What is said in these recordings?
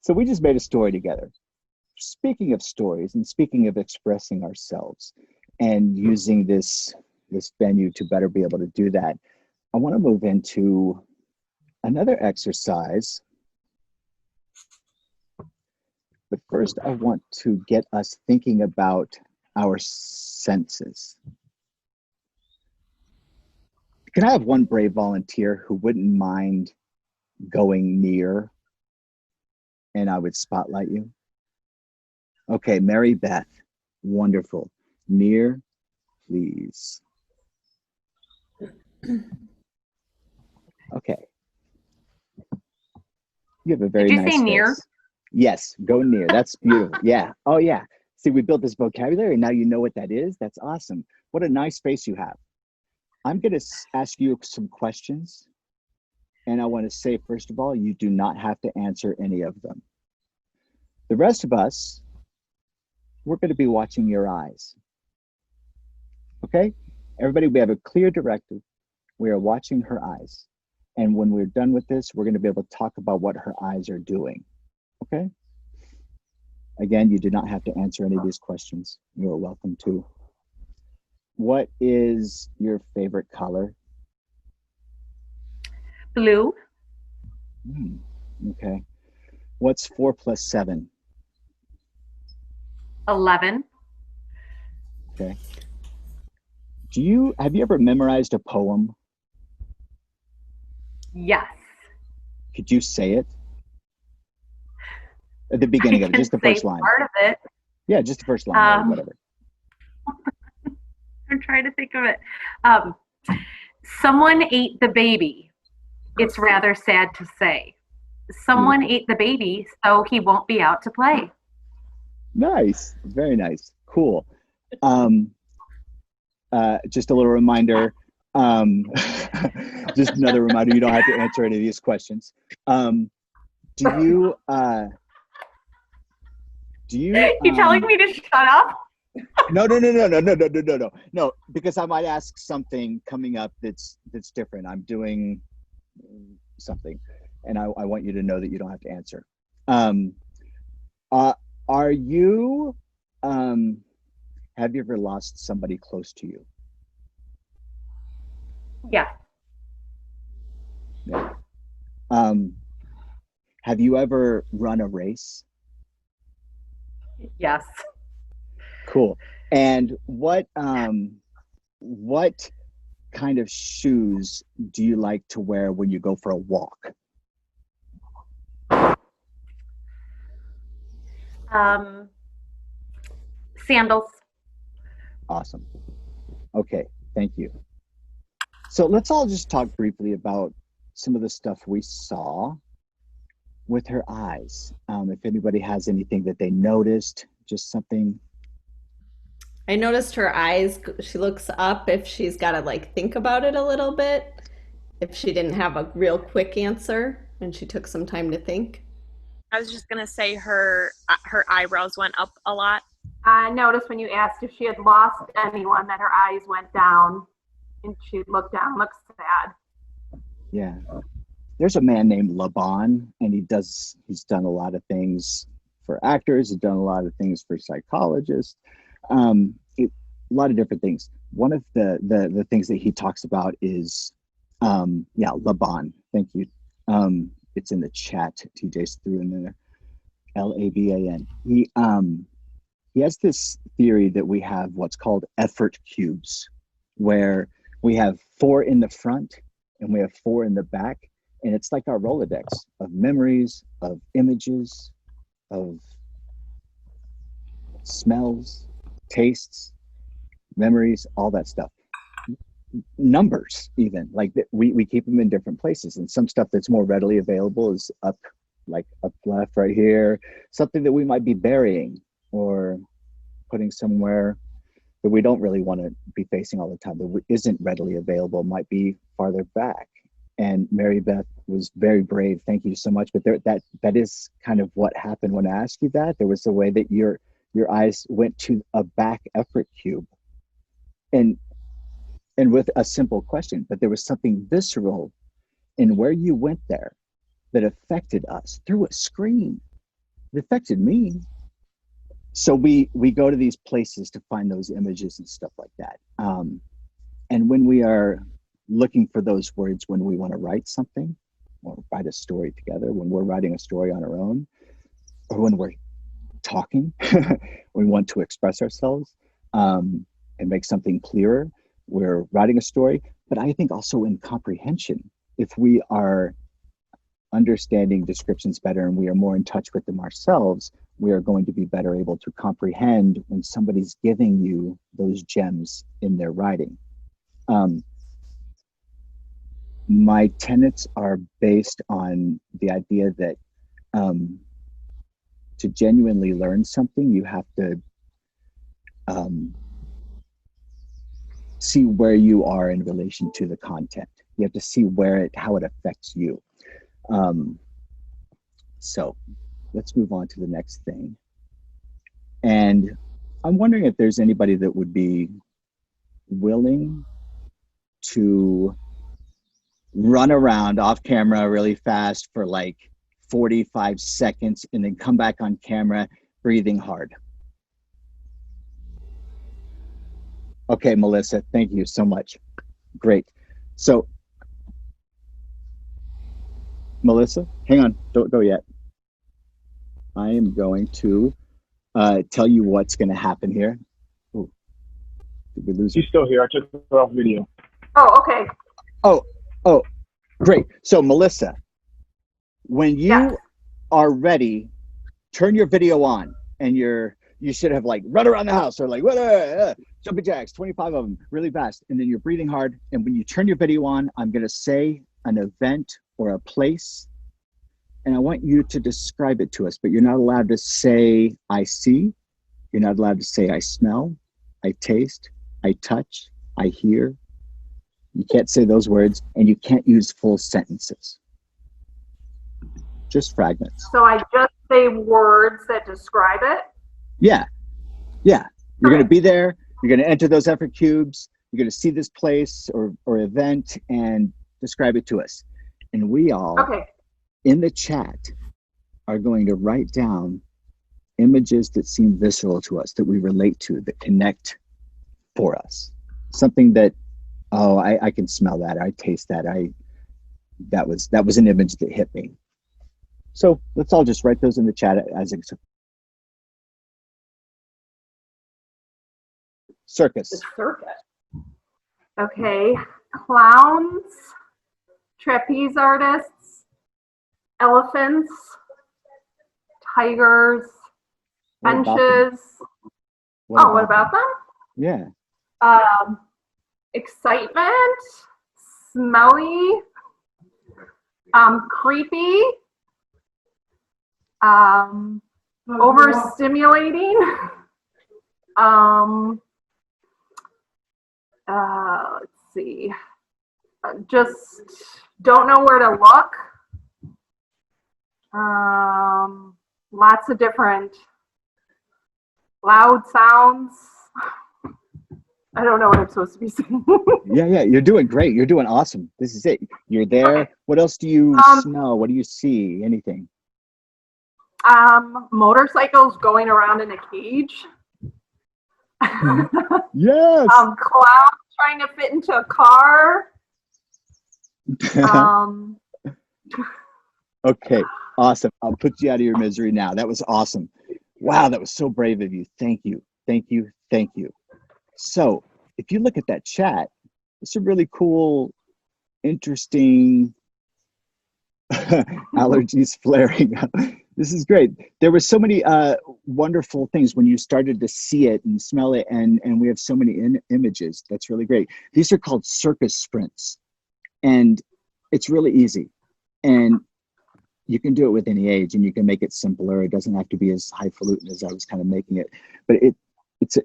So we just made a story together. Speaking of stories and speaking of expressing ourselves and using this venue to better be able to do that, I want to move into another exercise. But first, I want to get us thinking about our senses. Can I have one brave volunteer who wouldn't mind going near and I would spotlight you? Okay, Mary Beth, wonderful. Near, please. Okay. You have a very Did you nice say near? face. Yes, go near. That's beautiful. Yeah. Oh, yeah. See, we built this vocabulary. Now you know what that is. That's awesome. What a nice face you have. I'm going to ask you some questions. And I want to say, first of all, you do not have to answer any of them. The rest of us, we're going to be watching your eyes. Okay? Everybody, we have a clear directive. We are watching her eyes. And when we're done with this, we're going to be able to talk about what her eyes are doing. Okay? Again, you do not have to answer any of these questions. You're welcome to. What is your favorite color? Blue. Okay. What's 4 plus 7? 11. Okay. Have you ever memorized a poem? Yes. Could you say it? At the beginning of it, just the first line. Part of it. Yeah, just the first line, or whatever. I'm trying to think of it. Someone ate the baby. It's rather sad to say. Someone ate the baby, so he won't be out to play. Nice. Very nice. Cool. Just a little reminder. Just another reminder, you don't have to answer any of these questions. Do you You telling me to shut up? No, because I might ask something coming up that's different. I'm doing something, and I want you to know that you don't have to answer. Are you have you ever lost somebody close to you? Yeah. Yeah. Have you ever run a race? Yes. Cool. And what kind of shoes do you like to wear when you go for a walk? Sandals. Awesome. Okay, thank you. So let's all just talk briefly about some of the stuff we saw with her eyes. If anybody has anything that they noticed, just something. I noticed her eyes, she looks up if she's got to like think about it a little bit. If she didn't have a real quick answer and she took some time to think. I was just gonna say her eyebrows went up a lot. I noticed when you asked if she had lost anyone that her eyes went down and she looked down, looked sad. Yeah. There's a man named Laban, and he's done a lot of things for actors. He's done a lot of things for psychologists. A lot of different things. One of the things that he talks about is, Laban. Thank you. It's in the chat. TJ's threw in there. Laban. He has this theory that we have what's called effort cubes, where we have 4 in the front and we have 4 in the back. And it's like our Rolodex of memories, of images, of smells, tastes, memories, all that stuff. Numbers, even, like we keep them in different places. And some stuff that's more readily available is up left right here, something that we might be burying or putting somewhere that we don't really want to be facing all the time, that isn't readily available, might be farther back. And Mary Beth was very brave. Thank you so much. But that is kind of what happened when I asked you that. There was a way that your eyes went to a back effort cube, and with a simple question, but there was something visceral in where you went there that affected us through a screen. it affected me. So we go to these places to find those images and stuff like that. And when we are looking for those words, when we want to write something or write a story together, when we're writing a story on our own, or when we're talking, we want to express ourselves and make something clearer, we're writing a story. But I think also in comprehension, if we are understanding descriptions better and we are more in touch with them ourselves, we are going to be better able to comprehend when somebody's giving you those gems in their writing. My tenets are based on the idea that to genuinely learn something, you have to see where you are in relation to the content. You have to see how it affects you. So let's move on to the next thing. And I'm wondering if there's anybody that would be willing to run around off camera really fast for like 45 seconds and then come back on camera breathing hard. Okay, Melissa, thank you so much. Great. So, Melissa, hang on, don't go yet. I am going to tell you what's going to happen here. Ooh, did we lose her? She's still here. I took her off video. Oh, okay. Oh, great. So, Melissa, when you are ready, turn your video on, and you should have like run around the house or like jumping jacks, 25 of them really fast, and then you're breathing hard. And when you turn your video on, I'm going to say an event or a place, and I want you to describe it to us, but you're not allowed to say I see, you're not allowed to say I smell, I taste, I touch, I hear. You can't say those words, and you can't use full sentences. Just fragments. So I just say words that describe it? Yeah. You're going to be there. You're going to enter those effort cubes. You're going to see this place or event and describe it to us. And we all, in the chat, are going to write down images that seem visceral to us, that we relate to, that connect for us. Something that, oh, I can smell that. I taste that. That was an image that hit me. So let's all just write those in the chat as a circus. The circus. Okay. Clowns, trapeze artists, elephants, tigers, benches. What about them? Yeah. Excitement, smelly, creepy, overstimulating, let's see, just don't know where to look. Lots of different loud sounds. I don't know what I'm supposed to be saying. Yeah, you're doing great. You're doing awesome. This is it. You're there. Okay. What else do you smell? What do you see? Anything? Motorcycles going around in a cage. Yes. Clowns trying to fit into a car. Okay, awesome. I'll put you out of your misery now. That was awesome. Wow, that was so brave of you. Thank you. So if you look at that chat, it's some really cool, interesting allergies flaring up. This is great. There were so many wonderful things when you started to see it and smell it, and we have so many images. That's really great. These are called circus sprints, and it's really easy. And you can do it with any age, and you can make it simpler. It doesn't have to be as highfalutin as I was kind of making it, but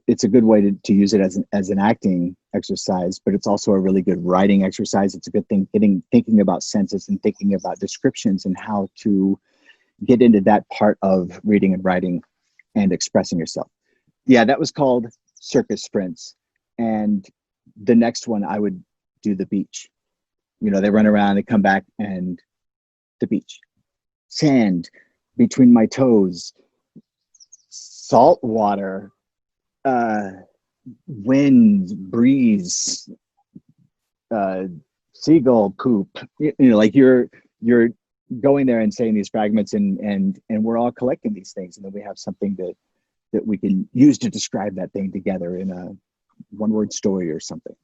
it's a good way to use it as an acting exercise, but it's also a really good writing exercise. It's a good thing thinking about senses and thinking about descriptions and how to get into that part of reading and writing and expressing yourself. Yeah, that was called circus sprints. And the next one, I would do the beach. You know, they run around, they come back, and the beach. Sand, between my toes, salt water, wind, breeze, seagull poop. You know, like you're going there and saying these fragments, and we're all collecting these things, and then we have something that we can use to describe that thing together in a one-word story or something.